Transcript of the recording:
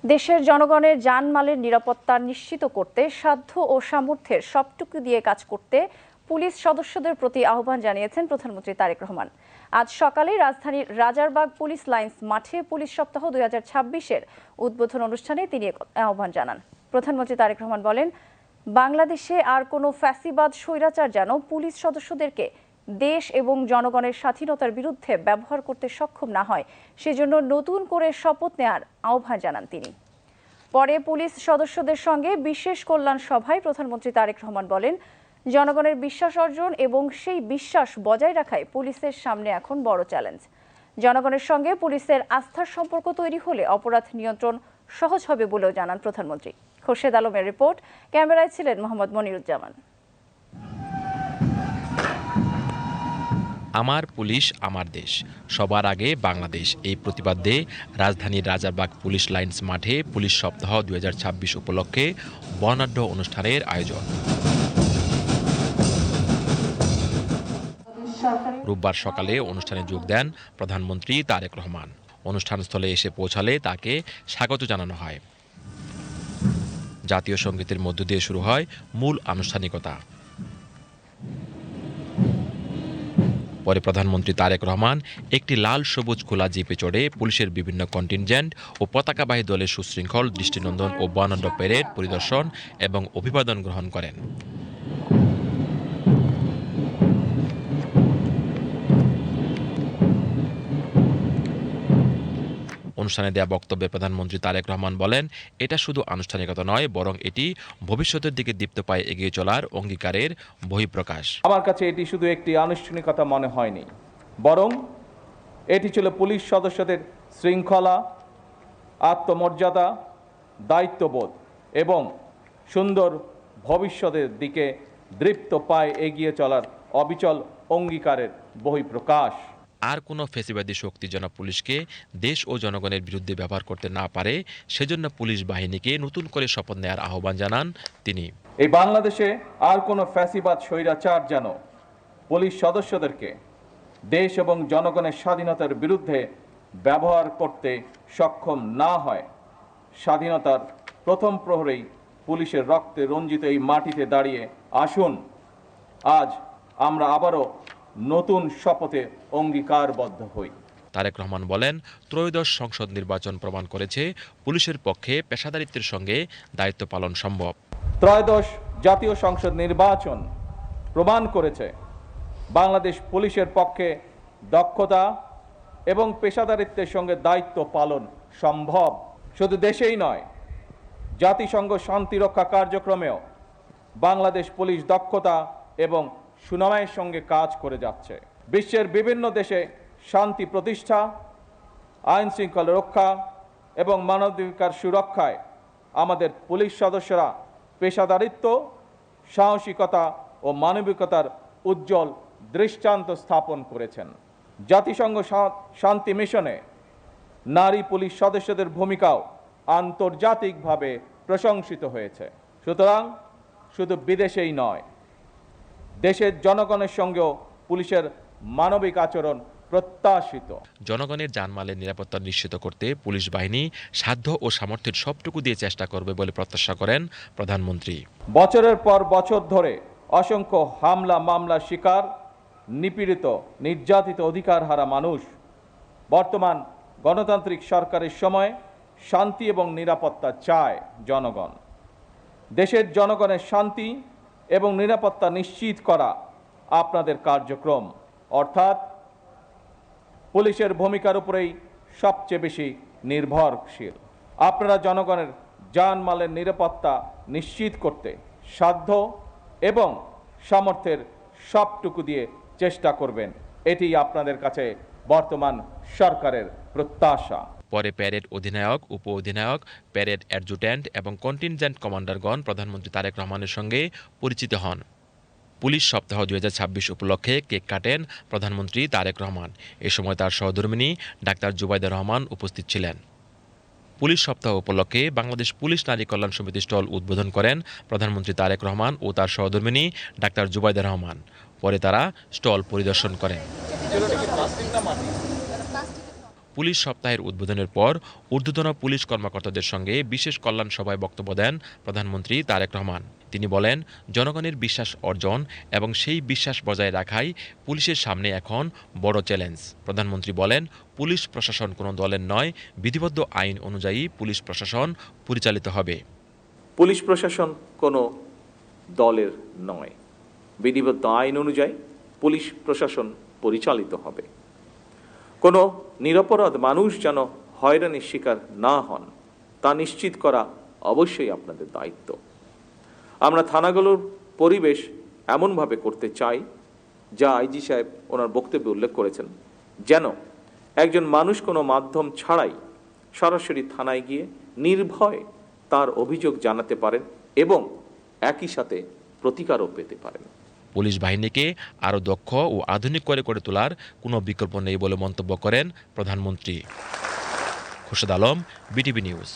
দেশের জনগণের জানমালের নিরাপত্তা নিশ্চিত করতে সাধ্য ও সামর্থ্যের সবটুকু দিয়ে কাজ করতে পুলিশ সদস্যদের প্রতি আহ্বান জানিয়েছেন প্রধানমন্ত্রী তারেক রহমান। আজ সকালে রাজধানীর রাজারবাগ পুলিশ লাইন্স মাঠে পুলিশ সপ্তাহ 2026-এর উদ্বোধন অনুষ্ঠানে তিনি আহ্বান জানান। প্রধানমন্ত্রী তারেক রহমান বলেন, বাংলাদেশে আর কোনো ফ্যাসিবাদ স্বৈরাচার যেন পুলিশ সদস্যদেরকে দেশ এবং জনগণের স্বাধীনতার বিরুদ্ধে ব্যবহার করতে সক্ষম না হয়, সেজন্য নতুন করে শপথ নেওয়ার আহ্বান জানান তিনি। পরে পুলিশ সদস্যদের সঙ্গে বিশেষ কল্যাণ সভায় প্রধানমন্ত্রী তারেক রহমান বলেন, জনগণের বিশ্বাস অর্জন এবং সেই বিশ্বাস বজায় রাখাই পুলিশের সামনে এখন বড় চ্যালেঞ্জ। জনগণের সঙ্গে পুলিশের আস্থার সম্পর্ক তৈরি হলে অপরাধ নিয়ন্ত্রণ সহজ হবে বলেও জানান প্রধানমন্ত্রী। খোরশেদ আলমের রিপোর্ট, ক্যামেরায় ছিলেন মোহাম্মদ মনিরুজ্জামান। আমার পুলিশ আমার দেশ, সবার আগে বাংলাদেশ, এই প্রতিবাদে রাজধানীর রাজারবাগ পুলিশ লাইন্স মাঠে পুলিশ সপ্তাহ 2026 উপলক্ষে বর্ণাঢ্য অনুষ্ঠানের আয়োজন। রোববার সকালে অনুষ্ঠানে যোগ দেন প্রধানমন্ত্রী তারেক রহমান। অনুষ্ঠানস্থলে এসে পৌঁছালে তাকে স্বাগত জানানো হয়। জাতীয় সংগীতের মধ্য দিয়ে শুরু হয় মূল আনুষ্ঠানিকতা। পরে প্রধানমন্ত্রী তারেক রহমান একটি লাল সবুজ খোলা জিপে চড়ে পুলিশের বিভিন্ন কন্টিনজেন্ট ও পতাকাবাহী দলের সুশৃঙ্খল দৃষ্টিনন্দন ও বর্ণাঢ্য প্যারেড পরিদর্শন এবং অভিবাদন গ্রহণ করেন। অনুষ্ঠানে দেয়া বক্তব্যে প্রধানমন্ত্রী তারেক রহমান বলেন, এটা শুধু আনুষ্ঠানিকতা নয়, বরং এটি ভবিষ্যতের দিকে দীপ্ত পায়ে এগিয়ে চলার অঙ্গীকারের বহিঃপ্রকাশ। আমার কাছে এটি শুধু একটি আনুষ্ঠানিকতা মনে হয়নি, বরং এটি ছিল পুলিশ সদস্যদের শৃঙ্খলা, আত্মমর্যাদা, দায়িত্ববোধ এবং সুন্দর ভবিষ্যতের দিকে দীপ্ত পায়ে এগিয়ে চলার অবিচল অঙ্গীকারের বহিঃপ্রকাশ। আর কোনো ফ্যাসিবাদী শক্তি যেন পুলিশকে দেশ ও জনগণের বিরুদ্ধে ব্যবহার করতে না পারে, সেজন্য পুলিশ বাহিনীকে নতুন করে শপথ নেওয়ার আহ্বান জানান তিনি। এই বাংলাদেশে আর কোনো ফ্যাসিবাদ স্বৈরাচার যেন পুলিশ সদস্যদেরকে দেশ এবং জনগণের স্বাধীনতার বিরুদ্ধে ব্যবহার করতে সক্ষম না হয়। স্বাধীনতার প্রথম প্রহরেই পুলিশের রক্তে রঞ্জিত এই মাটিতে দাঁড়িয়ে আসুন আজ আমরা আবারও নতুন শপথে অঙ্গীকারবদ্ধ হই। তারেক রহমান বলেন, ত্রয়োদশ সংসদ নির্বাচন প্রমাণ করেছে পুলিশের পক্ষে পেশাদারিত্বের সঙ্গে দায়িত্ব পালন সম্ভব। ত্রয়োদশ জাতীয় সংসদ নির্বাচন প্রমাণ করেছে বাংলাদেশ পুলিশের পক্ষে দক্ষতা এবং পেশাদারিত্বের সঙ্গে দায়িত্ব পালন সম্ভব। শুধু দেশেই নয়, জাতিসংঘ শান্তিরক্ষা কার্যক্রমেও বাংলাদেশ পুলিশ দক্ষতা এবং সুনামের সঙ্গে কাজ করে যাচ্ছে। বিশ্বের বিভিন্ন দেশে শান্তি প্রতিষ্ঠা, আইন শৃঙ্খলা রক্ষা এবং মানবাধিকার সুরক্ষায় আমাদের পুলিশ সদস্যরা পেশাদারিত্ব, সাহসিকতা ও মানবিকতার উজ্জ্বল দৃষ্টান্ত স্থাপন করেছেন। জাতিসংঘ শান্তি মিশনে নারী পুলিশ সদস্যদের ভূমিকাও আন্তর্জাতিকভাবে প্রশংসিত হয়েছে। সুতরাং শুধু বিদেশেই নয়, দেশের জনগণের সঙ্গেও পুলিশের মানবিক আচরণ প্রত্যাশিত। জনগণের জানমালের নিরাপত্তা নিশ্চিত করতে পুলিশ বাহিনী সাধ্য ও সামর্থ্যের সবটুকু দিয়ে চেষ্টা করবে বলে প্রত্যাশা করেন প্রধানমন্ত্রী। বছরের পর বছর ধরে অসংখ্য হামলা মামলার শিকার, নিপীড়িত, নির্যাতিত অধিকারহারা মানুষ। বর্তমান গণতান্ত্রিক সরকারের সময় শান্তি এবং নিরাপত্তা চায় জনগণ। দেশের জনগণের শান্তি এবং নিরাপত্তা নিশ্চিত করা আপনাদের কার্যক্রম, অর্থাৎ পুলিশের ভূমিকার উপরেই সবচেয়ে বেশি নির্ভরশীল। আপনারা জনগণের জানমালের নিরাপত্তা নিশ্চিত করতে সাধ্য এবং সামর্থ্যের সবটুকু দিয়ে চেষ্টা করবেন, এটি আপনাদের কাছে বর্তমান সরকারের প্রত্যাশা। পরে প্যারেড অধিনায়ক, উপ অধিনায়ক, প্যারেড অ্যাডজুট্যান্ট এবং কন্টিনজেন্ট কমান্ডারগণ প্রধানমন্ত্রী তারেক রহমানের সঙ্গে পরিচিত হন। পুলিশ সপ্তাহ 2026 উপলক্ষে কেক কাটেন প্রধানমন্ত্রী তারেক রহমান। এ সময় তার সহধর্মিণী ডাক্তার জুবাইদা রহমান উপস্থিত ছিলেন। পুলিশ সপ্তাহ উপলক্ষে বাংলাদেশ পুলিশ নারী কল্যাণ সমিতি স্টল উদ্বোধন করেন প্রধানমন্ত্রী তারেক রহমান ও তার সহধর্মিণী ডাক্তার জুবাইদা রহমান। পরে তারা স্টল পরিদর্শন করেন। পুলিশ সপ্তাহের উদ্বোধনের পর ঊর্ধ্বতন পুলিশ কর্মকর্তাদের সঙ্গে বিশেষ কল্যাণ সভায় বক্তব্য দেন প্রধানমন্ত্রী তারেক রহমান। তিনি বলেন, জনগণের বিশ্বাস অর্জন এবং সেই বিশ্বাস বজায় রাখাই পুলিশের সামনে এখন বড় চ্যালেঞ্জ। প্রধানমন্ত্রী বলেন, পুলিশ প্রশাসন কোনো দলের নয়, বিধিবদ্ধ আইন অনুযায়ী পুলিশ প্রশাসন পরিচালিত হবে। পুলিশ প্রশাসন কোনো দলের নয়, বিধিবদ্ধ আইন অনুযায়ী পুলিশ প্রশাসন পরিচালিত হবে। কোনো নিরপরাধ মানুষ যেন হয়রানির শিকার না হন তা নিশ্চিত করা অবশ্যই আপনাদের দায়িত্ব। আমরা থানাগুলোর পরিবেশ এমনভাবে করতে চাই, যা আইজি সাহেব ওনার বক্তব্যে উল্লেখ করেছেন, যেন একজন মানুষ কোনো মাধ্যম ছাড়াই সরাসরি থানায় গিয়ে নির্ভয়ে তার অভিযোগ জানাতে পারেন এবং একই সাথে প্রতিকারও পেতে পারেন। পুলিশ বাহিনীকে আরও দক্ষ ও আধুনিক করে তোলার কোনো বিকল্প নেই বলে মন্তব্য করেন প্রধানমন্ত্রী। Khorshed Alam, BTV news.